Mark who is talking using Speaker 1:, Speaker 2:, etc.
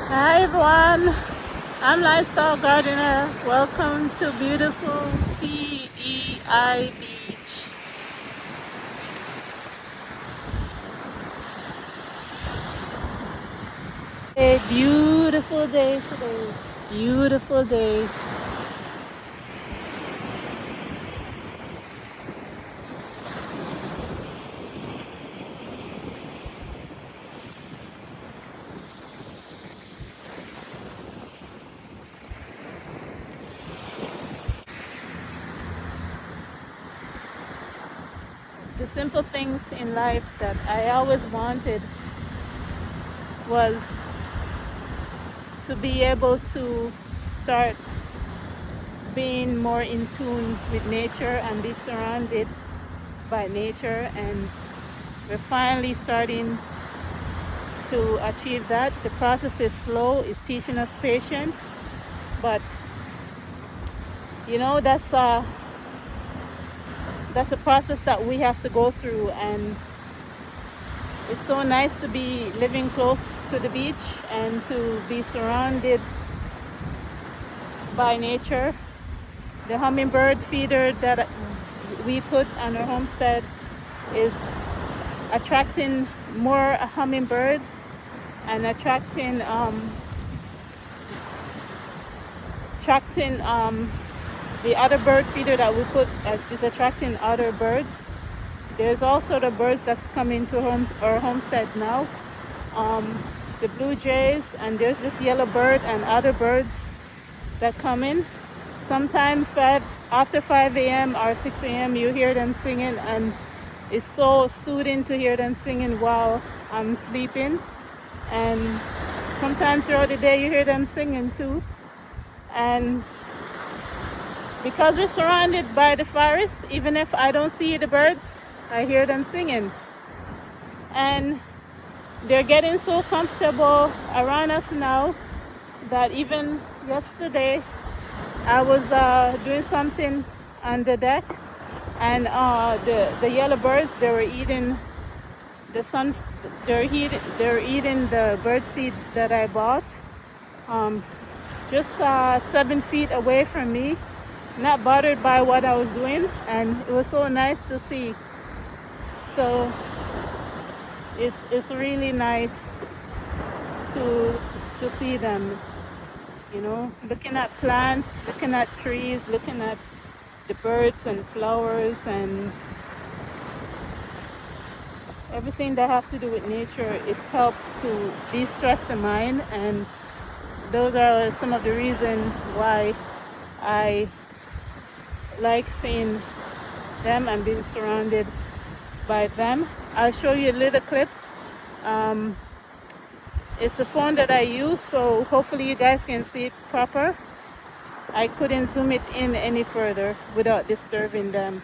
Speaker 1: Hi everyone, I'm Lifestyle Gardener. Welcome to beautiful PEI Beach. A beautiful day today. Beautiful day. The simple things in life that I always wanted was to be able to start being more in tune with nature and be surrounded by nature, and we're finally starting to achieve that. The process is slow, it's teaching us patience, but you know that's a process that we have to go through, and it's so nice to be living close to the beach and to be surrounded by nature. The hummingbird feeder that we put on our homestead is attracting more hummingbirds and attracting the other bird feeder that we put is attracting other birds. There's also the birds that's coming to our homestead now, the blue jays, and there's this yellow bird and other birds that come in. Sometimes after 5 a.m. or 6 a.m. you hear them singing, and it's so soothing to hear them singing while I'm sleeping. And sometimes throughout the day you hear them singing too. And because we're surrounded by the forest, even if I don't see the birds, I hear them singing. And they're getting so comfortable around us now that even yesterday I was doing something on the deck, and the yellow birds, they were eating they're eating the bird seed that I bought, just 7 feet away from me, not bothered by what I was doing, and it was so nice to see. So it's really nice to see them, you know, looking at plants, looking at trees, looking at the birds and flowers and everything that has to do with nature. It helps to de-stress the mind, and those are some of the reasons why I like seeing them and being surrounded by them. I'll show you a little clip. It's the phone that I use, so hopefully you guys can see it proper. I couldn't zoom it in any further without disturbing them.